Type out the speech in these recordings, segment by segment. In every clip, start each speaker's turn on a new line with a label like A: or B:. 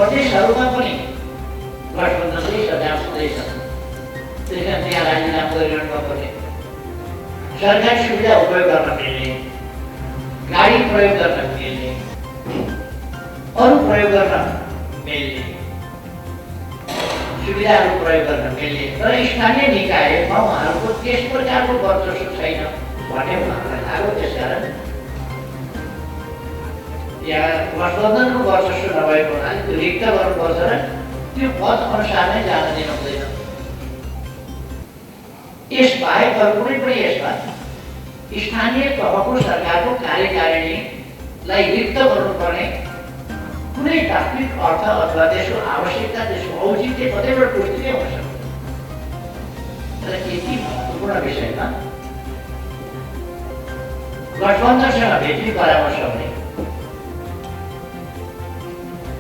A: प्रदेशहरूमा पनि गठबन्धनले सजाव छँदैछ। त्यस कारण त्यहाँ राजीनामा गरिरहनु पर्ने, सरकारी सुविधा उपयोग गर्न मिल्ने, गाडी प्रयोग गर्न मिल्ने, अरू प्रयोग गर्न मिल्ने, सुविधाहरू प्रयोग गर्न मिल्ने, तर स्थानीय निकायमा उहाँहरूको त्यस प्रकारको वर्चस्व छैन भन्ने उहाँहरूलाई लाग्यो। त्यसकारण यहाँ गठबन्धनको वर्चस्व नभएको हुनाले त्यो रिक्त गर्नुपर्छ र त्यो पद अनुसार नै जान दिनु हुँदैन। यसबाहेक अरू कुनै पनि यसमा स्थानीय तहको सरकारको कार्यकारिणीलाई रिक्त गर्नुपर्ने कुनै तात्विक अर्थ अथवा त्यसको आवश्यकता, त्यसको औचित्य कतैबाट पुष्टि नै हुन सक्छ। तर यति महत्त्वपूर्ण विषयमा गठबन्धनसँग भेटी परामर्श हुने,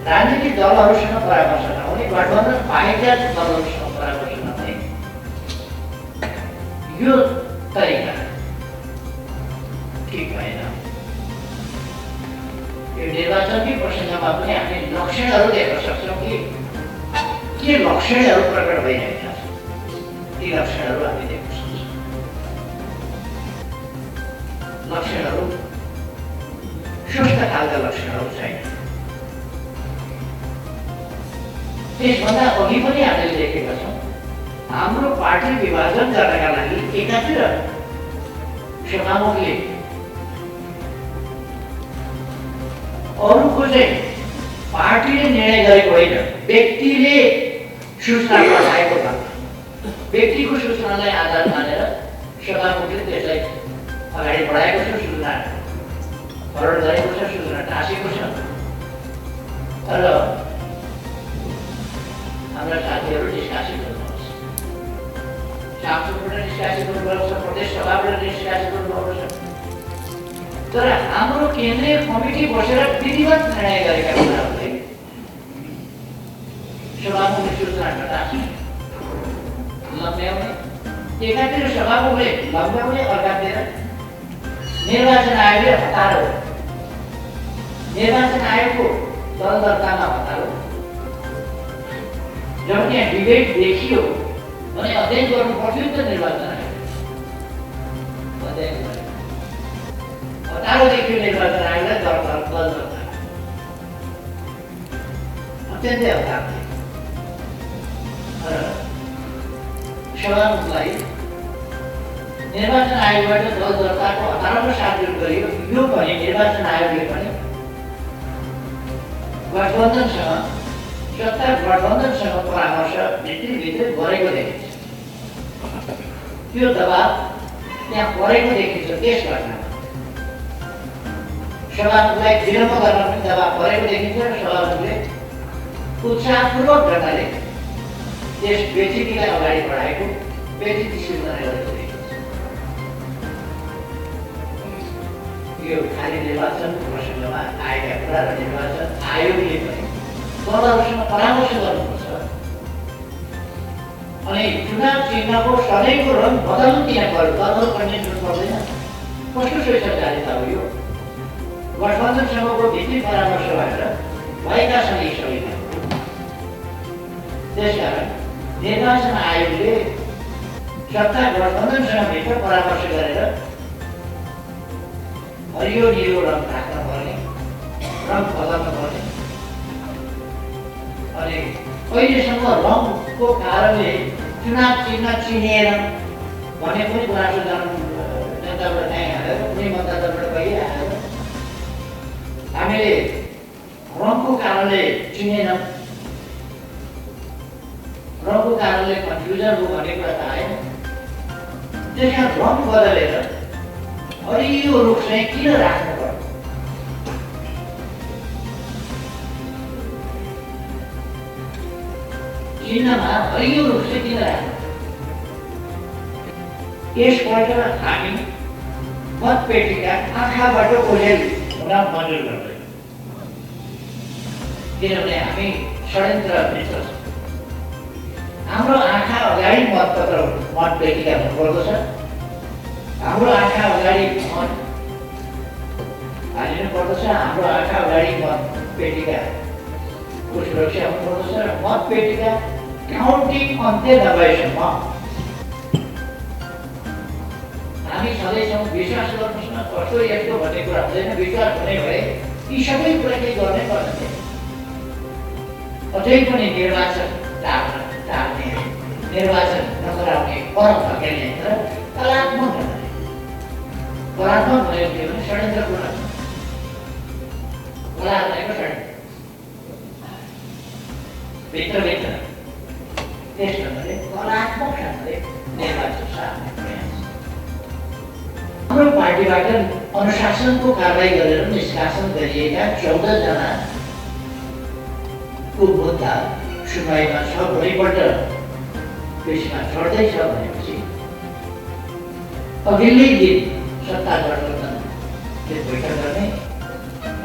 A: राजनीतिक दलहरूसँग परामर्श नहुने, गठबन्धन बाहेकका दलहरूसँग परामर्श नहुने, यो तरिका ठिक भएन। यो निर्वाचनकै प्रसङ्गमा पनि हामीले लक्षणहरू देख्न सक्छौँ कि के लक्षणहरू प्रकट भइरहेका छन्। ती लक्षणहरू हामी देख्न सक्छौँ। लक्षणहरू स्वस्थ खालका लक्षणहरू छैन। त्यसभन्दा अघि पनि हामीले देखेका छौँ हाम्रो पार्टी विभाजन गर्नका लागि एकातिर सभामुखले अरूको चाहिँ पार्टीले निर्णय गरेको होइन, व्यक्तिले सूचना पठाएको भन्दा व्यक्तिको सूचनालाई आधार मानेर सभामुखले त्यसलाई अगाडि बढाएको छ, सूचना हरण गरेको छ, सूचना टाँसेको छ। तर हाम्रा साथीहरू निष्कासित गर्नुपर्छ, सांसदबाट निष्कासित गर्नुपर्छ, प्रदेश सभाबाट निष्कासित गर्नुपर्छ। तर हाम्रो केन्द्रीय कमिटी बसेर विधिवत निर्णय गरेका कुराहरूले सभामुखले सूचना नटाँस्ने, लम्ब्याउने, एकातिर सभामुखले लम्ब्याउने, अर्कातिर निर्वाचन आयोगले हतारो, निर्वाचन आयोगको दल दर्तामा हतारो। जब त्यहाँ डिबेट देखियो भने अध्ययन गर्नु पर्थ्यो नि त निर्वाचन आयोग, अध्ययन गर्यो, हतारो देखियो निर्वाचन आयोगलाई दल दर्ता, अत्यन्तै हतार थियो। सभामुखलाई निर्वाचन आयोगबाट दल दर्ताको हतारमा साथ गरियो। यो पनि निर्वाचन आयोगले पनि गठबन्धनसँग, सत्ता गठबन्धनसँग परामर्श भित्री गरेको देखिन्छ। त्यो दबाब त्यहाँ परेको देखिन्छ। त्यस घटनामा सभामुखलाई विलम्ब गर्न पनि दबाब परेको देखिन्छ र सभामुखले उत्साहपूर्वक ढङ्गले त्यस व्यक्तिलाई अगाडि बढाएको, व्यक्ति सिर्जना गरेको देखिन्छ। यो खालि निर्वाचनको प्रसङ्गमा आएका कुरा र निर्वाचन आयोगले पनि दलहरूसँग परामर्श गर्नुपर्छ। अनि चुनाव चिन्हको सधैँको रङ बदल्नु किन पर्यो? दलहरू पनि जुन पर्दैन, कस्तो स्वेच्छाचारिता हो यो? गठबन्धनसँगको भित्री परामर्श भएर भएका छन् यी सबै। त्यसकारण निर्वाचन आयोगले सत्ता गठबन्धनसँग भित्र परामर्श गरेर हरियो निलो रङ राख्न पर्ने, रङ बदल्न पर्ने। अनि अहिलेसम्म रङको कारणले चुनाव चिन्ह चिनिएन भन्ने पनि गुनासो जनताबाट त्यहीँ आएर, कुनै मतदाताबाट भइआएर हामीले रङको कारणले चिनेनौँ, रङको कारणले कन्फ्युजन हो भन्ने कुरा त आएन। त्यसमा रङ बदलेर हरियो रुख चाहिँ किन राख्नु पर्यो? चिन्हमा हरियो रुख चाहिँ किन राख्नु? यसपल्ट हामी मतपेटिका आँखाबाट ओझेल हुन मन्जुर गर्दैन, किनभने हामी षड्यन्त्रभित्र छौँ। हाम्रो आँखा अगाडि मतपेटिका हुनुपर्दछ। हाम्रो आँखा अगाडि मत हालिनु पर्दछ। हाम्रो आँखा अगाडि मतपेटिका सुरक्षा हुनुपर्दछ र मतपेटिका काउन्टिङ अन्त्य नभएसम्म हामी सधैँसम्म विश्वास गर्नुहोस् न, कस्तो यस्तो भन्ने कुरा हुँदैन। विश्वास हुने भए यी सबै कुरा केही गर्नै पर्दैन। अझै पनि निर्वाचन टार्ने, निर्वाचन नगराउने, पर धकेल्ने र कलात्मक हुने। कलात्मक भनेको के भने षड्यन्त्रपूर्ण। कला भनेको षड्यन्त्र भित्रभित्र, त्यस ढङ्गले कलात्मक ढङ्गले निर्वाचन सार्ने प्रयास। हाम्रो पार्टीबाट अनुशासनको कारबाही गरेर निष्कासन गरिएका 14 जनाको मुद्दा सुनवाईमा छ। भोलिपल्ट पेशमा चढ्दैछ भनेपछि अघिल्लै दिन सत्ता गठबन्धनले बैठक गर्ने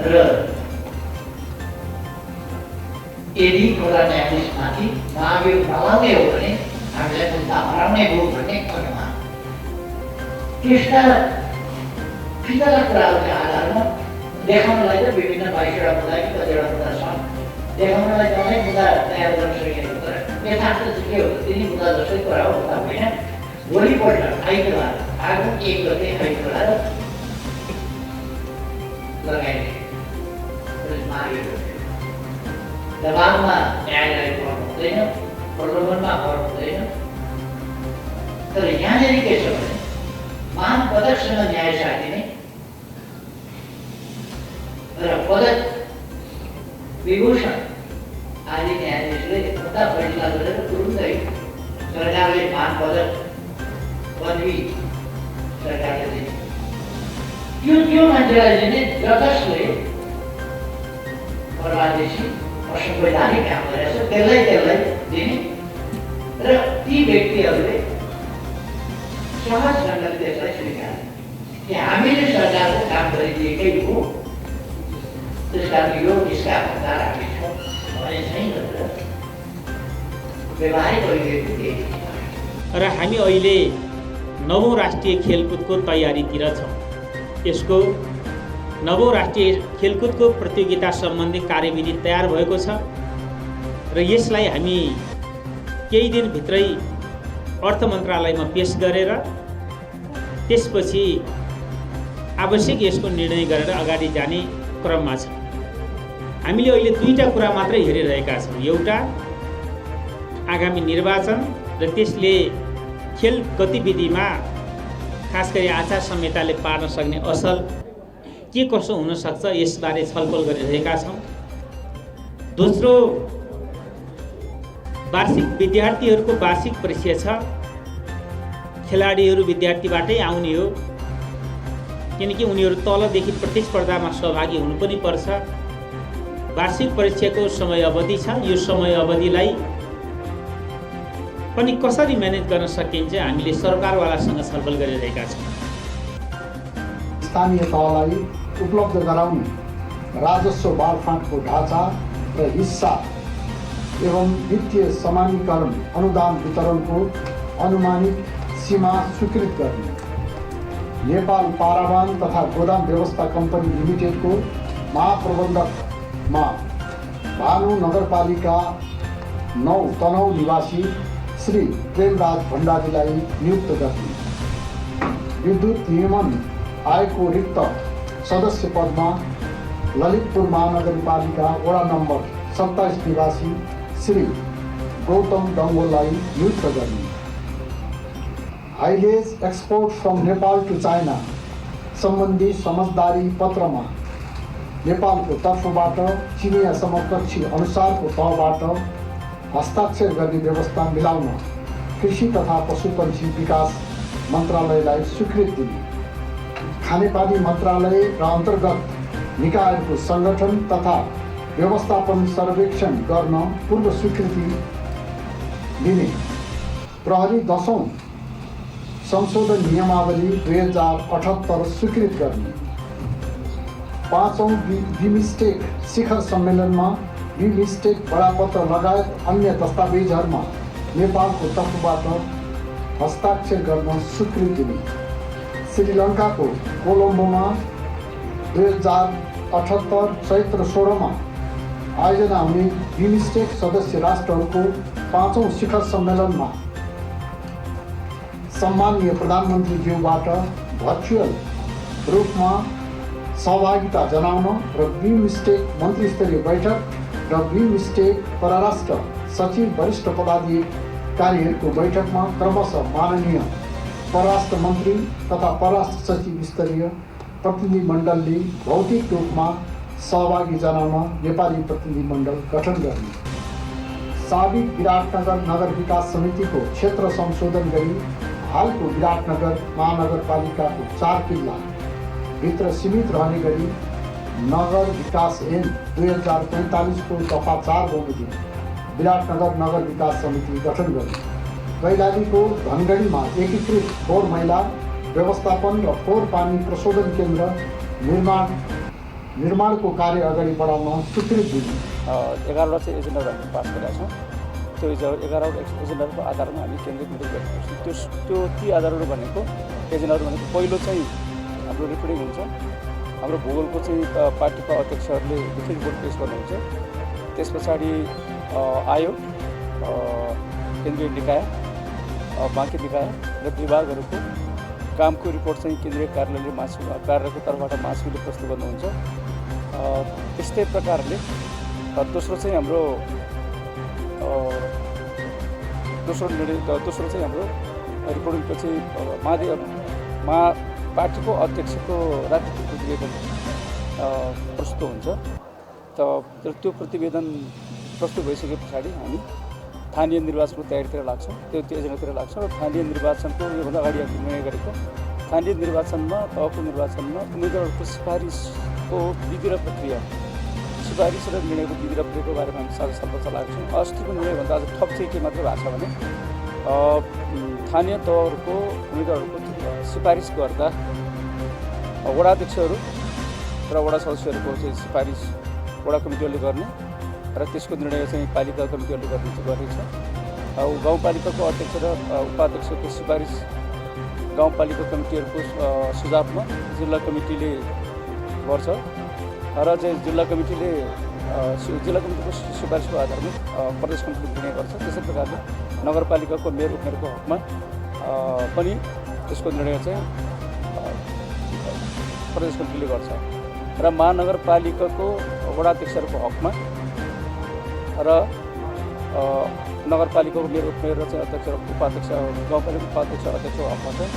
A: र यदि प्रधान न्यायाधीशमाथि महाभियोग नलाउने हो भने हामीलाई मुद्दा हराउने हो भन्ने अनुमान। त्यस्ता फितला कुराहरूको आधारमा देखाउनलाई त विभिन्न 22वटा मुद्दा कि कतिवटा मुद्दा छन्, देखाउनलाई जसै मुद्दा तयार गर्न सकिएको, तर यथार्थ चाहिँ के हो, तिनी मुद्दा जसै कुरा हो मुद्दा होइन। भोलिपल्ट आइतबार आगो 1 गते आइतबार लगाइने दबावमा न्यायालय पर्नु हुँदैन, प्रलोभनमा पर्नु हुँदैन। तर यहाँनिर के छ भने महान पदकसँग न्याय साटिने र पदक विभूषण आदि न्यायाधीशले मुद्दा फैसला गरेर तुरुन्तै सरकारले महान पदक पदवी सरकारले दिने। त्यो मान्छेलाई दिने जसले बर्बादेशी असंवैधानिक काम गरेछ, त्यसलाई दिने र ती व्यक्तिहरूले सहज ढङ्गले त्यसलाई स्वीकार्ने कि हामीले सरकारको काम गरिदिएकै हो, त्यस कारण यो यसका हकदार हामी छौँ भने चाहिँ गरेर व्यवहारिक अभिव्यक्ति दिए।
B: र हामी अहिले 9औं राष्ट्रिय खेलकुदको तयारीतिर छौँ। यसको 9औं राष्ट्रिय खेलकुदको प्रतियोगिता सम्बन्धी कार्यविधि तयार भएको छ र यसलाई हामी केही दिनभित्रै अर्थ मन्त्रालयमा पेश गरेर त्यसपछि आवश्यक यसको निर्णय गरेर अगाडि जाने क्रममा छ। हामीले अहिले 2टा कुरा मात्रै हेरिरहेका छौँ। एउटा आगामी निर्वाचन र त्यसले खेल गतिविधिमा खास गरी आचार संहिताले पार्न सक्ने असर के कसो हुन सक्छ यसबारे छलफल गरिरहेका छौँ। दोस्रो वार्षिक विद्यार्थीहरूको वार्षिक परीक्षा छ। खेलाडीहरू विद्यार्थीबाटै आउने हो किनकि उनीहरू तलदेखि प्रतिस्पर्धामा सहभागी हुनु पनि पर्छ। वार्षिक परीक्षाको समय अवधि छ। यो समय अवधिलाई पनि कसरी म्यानेज गर्न सकिन्छ हामीले सरकारवालासँग छलफल गरिरहेका छौँ।
C: स्थानीय तहलाई उपलब्ध गराउने राजस्व बाँडफाँडको ढाँचा र हिस्सा एवं वित्तीय समानीकरण अनुदान वितरणको अनुमानित सीमा स्वीकृत गर्ने, नेपाल पारावान तथा गोदाम व्यवस्था कम्पनी लिमिटेडको महाप्रबन्धकमा भानु नगरपालिका 9 तनहुँ निवासी श्री प्रेमराज भण्डारीलाई नियुक्त गर्ने, विद्युत नियमन आयोगको रिक्त सदस्य पदमा ललितपुर महानगरपालिका वडा नम्बर 27 निवासी श्री गौतम डङ्गोलाई नियुक्त गर्ने, हाइलेज export from Nepal to China सम्बन्धी समझदारी पत्रमा नेपालको तर्फबाट चिनिया समकक्षी अनुसारको तहबाट हस्ताक्षर गर्ने व्यवस्था मिलाउन कृषि तथा पशुपन्छी विकास मन्त्रालयलाई स्वीकृति दिने, खानेपानी मन्त्रालय र अन्तर्गत निकायहरूको सङ्गठन तथा व्यवस्थापन सर्वेक्षण गर्न पूर्व स्वीकृति दिने, प्रहरी 10औं संशोधन नियमावली 2078 स्वीकृत गर्ने, 5औं बिमस्टेक शिखर सम्मेलनमा बिमस्टेक बडापत्र लगायत अन्य दस्तावेजहरूमा नेपालको तर्फबाट हस्ताक्षर गर्न स्वीकृति दिने, श्रीलङ्काको कोलम्बोमा 2078 चैत्र 16 मा आयोजना हुने बिमस्टेक सदस्य राष्ट्रहरूको 5औं शिखर सम्मेलनमा सम्माननीय प्रधानमन्त्रीज्यूबाट भर्चुअल रूपमा सहभागिता जनाउन र बिमस्टेक मन्त्रीस्तरीय बैठक र बिमस्टेक परराष्ट्र सचिव वरिष्ठ पदाधिकारीहरूको बैठकमा क्रमशः माननीय परराष्ट्र मन्त्री तथा परराष्ट्र सचिव स्तरीय प्रतिनिधिमण्डलले भौतिक रूपमा सहभागी जनाउन नेपाली प्रतिनिधिमण्डल गठन गर्ने, साबिक विराटनगर नगर विकास समितिको क्षेत्र संशोधन गरी हालको विराटनगर महानगरपालिकाको 4 किल्ला भित्र सीमित रहने गरी नगर विकास ऐन 2045 को दफा 4 बमोजिम विराटनगर नगर विकास समिति गठन गर्ने, कैलालीको धनगढीमा एकीकृत फोहोर मैला व्यवस्थापन र फोहोर पानी प्रशोधन केन्द्र निर्माणको कार्य अगाडि बढाउन स्वीकृति दिने।
D: 11वटा चाहिँ एजेन्डाहरू हामीले पास गरेका छौँ। त्यो 11वटा एजेन्डाहरूको आधारमा हामी केन्द्रित मिटिङ गरेको छौँ। त्यो ती आधारहरू भनेको एजेन्डाहरू भनेको पहिलो चाहिँ हाम्रो रिपोर्टिङ हुन्छ। हाम्रो भूगोलको चाहिँ पार्टीका अध्यक्षहरूले लिखित रिपोर्ट पेश गर्नुहुन्छ। त्यस पछाडि आयोग, केन्द्रीय निकाय, बाँकी निकाय र विभागहरूको कामको रिपोर्ट चाहिँ केन्द्रीय कार्यालयले कार्यको तर्फबाट महासचिवले प्रस्तुत गर्नुहुन्छ। त्यस्तै प्रकारले दोस्रो चाहिँ हाम्रो रिपोर्टिङको चाहिँ पार्टीको अध्यक्षको राजनीतिक प्रतिवेदन प्रस्तुत हुन्छ। त्यो प्रतिवेदन प्रस्तुत भइसके पछाडि हामी स्थानीय निर्वाचनको तयारीतिर लाग्छौँ, त्यो एजेन्डातिर लाग्छौँ र स्थानीय निर्वाचनको योभन्दा अगाडि हामीले निर्णय गरेको स्थानीय निर्वाचनमा तहको निर्वाचनमा उम्मेदवारहरूको सिफारिसको विधि र प्रक्रिया, सिफारिस र निर्णयको विधि र प्रक्रियाको बारेमा हामी साझा छलफल चलाएको छौँ। अस्तिको निर्णयभन्दा आज थप चाहिँ के मात्र भएको छ भने स्थानीय तहहरूको उम्मेदवारहरूको सिफारिस गर्दा वडाध्यक्षहरू र वडा सदस्यहरूको चाहिँ सिफारिस वडा कमिटीहरूले गर्ने र त्यसको निर्णय चाहिँ पालिका कमिटीहरूले गर्नेछ। गाउँपालिकाको अध्यक्ष र उपाध्यक्षको सिफारिस गाउँपालिका कमिटीहरूको सुझावमा जिल्ला कमिटीले गर्छ र चाहिँ जिल्ला कमिटीको सिफारिसको आधारमा प्रदेश कमिटीले निर्णय गर्छ। त्यसै प्रकारले नगरपालिकाको मेयर उपमेयरको हकमा पनि त्यसको निर्णय चाहिँ प्रदेश कमिटीले गर्छ र महानगरपालिकाको वडाध्यक्षहरूको हकमा र नगरपालिकाको मेयर उपमेयर र चाहिँ अध्यक्ष उपाध्यक्ष गाउँपालिकाको उपाध्यक्ष अध्यक्षको हकमा चाहिँ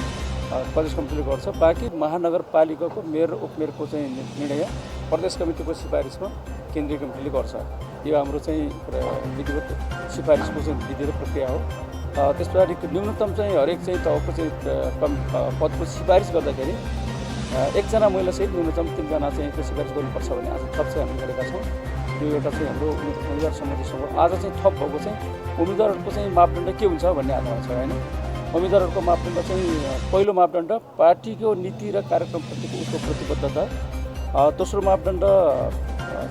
D: प्रदेश कमिटीले गर्छ। बाँकी महानगरपालिकाको मेयर र उपमेयरको चाहिँ निर्णय प्रदेश कमिटीको सिफारिसमा केन्द्रीय कमिटीले गर्छ। यो हाम्रो चाहिँ विधिवत सिफारिसको चाहिँ विधि र प्रक्रिया हो। त्यस पछाडि न्यूनतम चाहिँ हरेक चाहिँ तहको चाहिँ पदको सिफारिस गर्दाखेरि एकजना महिलासहित न्यूनतम 3 जना चाहिँ सिफारिस गर्नुपर्छ भने आज थप चाहिँ हामीले गरेका छौँ। यो एउटा चाहिँ हाम्रो उम्मेदवार सम्बन्धी आज चाहिँ थप भएको चाहिँ उम्मेदवारहरूको चाहिँ मापदण्ड के हुन्छ भन्ने आधारमा छ होइन। उम्मेदवारहरूको मापदण्ड चाहिँ पहिलो मापदण्ड पार्टीको नीति र कार्यक्रमप्रतिको उसको प्रतिबद्धता, दोस्रो मापदण्ड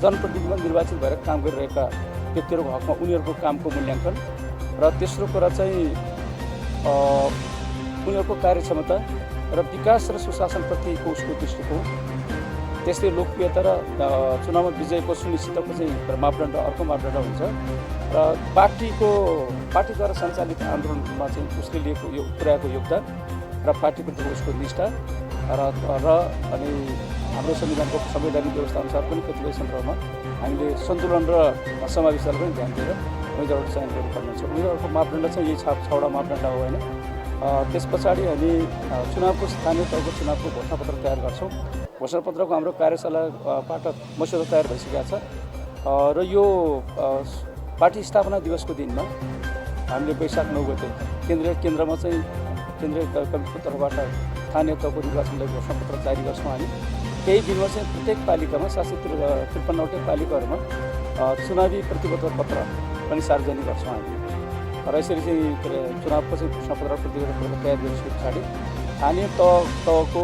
D: जनप्रतिनिधिमा निर्वाचित भएर काम गरिरहेका व्यक्तिहरूको हकमा उनीहरूको कामको मूल्याङ्कन र तेस्रो कुरा चाहिँ उनीहरूको कार्यक्षमता र विकास र सुशासनप्रतिको उसको दृष्टिकोण, त्यस्तै लोकप्रियता र चुनावमा विजयको सुनिश्चितको चाहिँ मापदण्ड अर्को मापदण्ड हुन्छ र पार्टीद्वारा सञ्चालित आन्दोलनमा चाहिँ उसले पुर्याएको योगदान र पार्टीप्रतिको उसको निष्ठा र अनि हाम्रो संविधानको संवैधानिक व्यवस्थाअनुसार पनि कतिपय सन्दर्भमा हामीले सन्तुलन र समावेशलाई पनि ध्यान दिएर उम्मेदवारहरू चयन गर्नुपर्ने हुन्छ। उम्मेदवारहरूको मापदण्ड चाहिँ यही 6वटा मापदण्ड हो होइन। त्यस पछाडि हामी चुनावको स्थानीय तहको चुनावको घोषणापत्र तयार गर्छौँ। घोषणापत्रको हाम्रो कार्यशालाबाट मस्यौदा तयार भइसकेको छ र यो पार्टी स्थापना दिवसको दिनमा हामीले वैशाख 9 गते केन्द्रमा चाहिँ केन्द्रीय कमिटीको तर्फबाट स्थानीय तहको निर्वाचनलाई घोषणापत्र जारी गर्छौँ। हामी केही दिनमा चाहिँ प्रत्येक पालिकामा 753वटै पालिकाहरूमा चुनावी प्रतिबद्धता पत्र पनि सार्वजनिक गर्छौँ हामी र यसरी चाहिँ चुनावको चाहिँ घोषणापत्र प्रतिबद्धता पत्र तयार गरिसके पछाडि स्थानीय तहको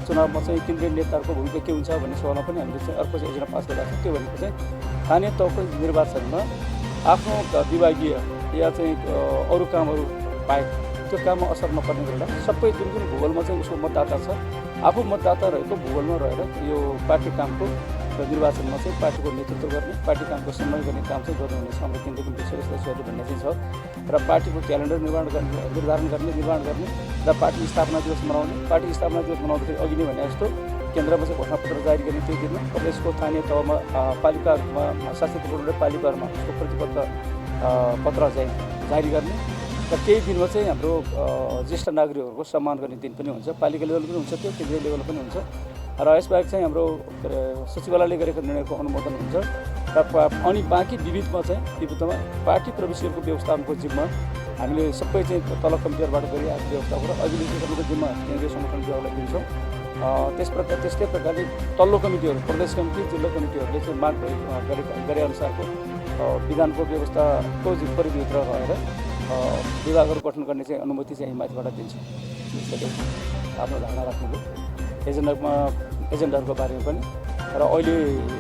D: चुनावमा चाहिँ केन्द्रीय नेताहरूको भूमिका के हुन्छ भन्ने सवालमा पनि हामीले चाहिँ अर्को चाहिँ एजेन्डा पास गरेका छौँ। त्यो भनेको चाहिँ स्थानीय तहको निर्वाचनमा आफ्नो विभागीय या चाहिँ अरू कामहरू बाहेक त्यो काममा असर नपर्ने गरेर सबै जुन भूगोलमा चाहिँ उसको मतदाता छ आफू मतदाता रहेको भूगोलमा रहेर यो पार्टी कामको निर्वाचनमा चाहिँ पार्टीको नेतृत्व गर्ने, पार्टी कामको समन्वय गर्ने काम चाहिँ गर्नुहुनेछ हाम्रो केन्द्रीय कमिटी सदस्यहरूले भन्ने चाहिँ छ र पार्टीको क्यालेन्डर निर्धारण गर्ने र पार्टी स्थापना दिवस मनाउने, पार्टी स्थापना दिवस मनाउँदाखेरि अघि नै भने जस्तो केन्द्रमा चाहिँ घोषणापत्र जारी गर्ने त्यो दिनमा, प्रदेशको स्थानीय तहमा पालिकाहरूमा शासित पालिकाहरूमा उसको प्रतिबद्ध पत्र चाहिँ जारी गर्ने र त्यही दिनमा चाहिँ हाम्रो ज्येष्ठ नागरिकहरूको सम्मान गर्ने दिन पनि हुन्छ। पालिका लेभल पनि हुन्छ, त्यो केन्द्रीय लेभल पनि हुन्छ र यसबाहेक चाहिँ हाम्रो सचिवालयले गरेको निर्णयको अनुमोदन हुन्छ र अनि बाँकी विविधमा पार्टी प्रविष्टिहरूको व्यवस्थापनको जिम्मा हामीले सबै चाहिँ तल कमिटीहरूबाट गरिआएको व्यवस्थापन र अभिलेखीकरणको जिम्मा केन्द्रीय संगठन विभागलाई दिन्छौँ। त्यस्तै प्रकारले तल्लो कमिटीहरू, प्रदेश कमिटी, जिल्ला कमिटीहरूले चाहिँ माग गरे अनुसारको विधानको व्यवस्थाको परिधिभित्र रहेर विभागहरू गठन गर्ने चाहिँ अनुमति चाहिँ माथिबाट दिन्छौँ। त्यसले आफ्नो धारणा राख्नुभयो एजेन्डाहरूको बारेमा पनि र अहिले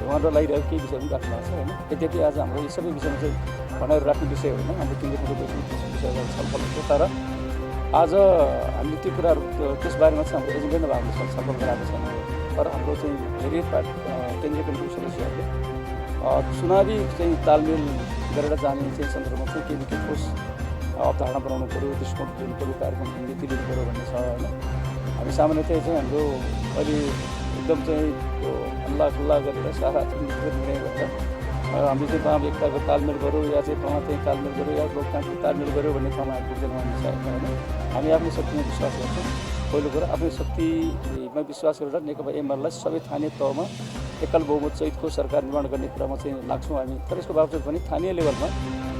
D: उहाँहरू लगाइरहेको केही विषय पनि राख्नु भएको छ होइन। यद्यपि आज हाम्रो यी सबै विषयमा चाहिँ भनाइहरू राख्ने विषय होइन, हाम्रो केन्द्रीय विषयमा छलफल हुन्छ। तर आज हामीले त्यो कुराहरू त्यसबारेमा चाहिँ हाम्रो एजेन्डा नभए हामीले छलफल गराएको छैन। तर हाम्रो चाहिँ धेरै केन्द्रीय कमिटी सदस्यहरूले चुनावी चाहिँ तालमेल गरेर जाने चाहिँ सन्दर्भमा चाहिँ केही न केही ठोस अवधारणा बनाउनु पऱ्यो, दृष्टिकोण दिनु पऱ्यो, कार्यक्रम नीति लिनु पऱ्यो भन्ने छ होइन। हामी सामान्यतया चाहिँ हाम्रो अहिले एकदम चाहिँ त्यो हल्ला खुल्ला गरेर सारा निर्णय गरेर हामीले चाहिँ वाम एकताको तालमेल गऱ्यो या चाहिँ तँ चाहिँ तालमेल गऱ्यो या लोकतान्त्रिक तालमेल गऱ्यो भन्ने ठाउँमा आइपुग्दैन भन्ने छ होइन। हामी आफ्नो शक्तिमा विश्वास गर्छौँ। पहिलो कुरा आफ्नो शक्तिमा विश्वास गरेर नेकपा एमालेलाई सबै स्थानीय तहमा एकल बहुमत सहितको सरकार निर्माण गर्ने कुरामा चाहिँ लाग्छौँ हामी। तर यसको बावजुद पनि स्थानीय लेभलमा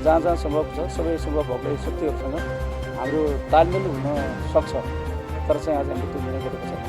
D: जहाँ सम्भव छ सबै सम्भव भएको शक्तिहरूसँग हाम्रो तालमेल हुन सक्छ। तर चाहिँ आज हामीले त्यो निर्णय गरेको छैन।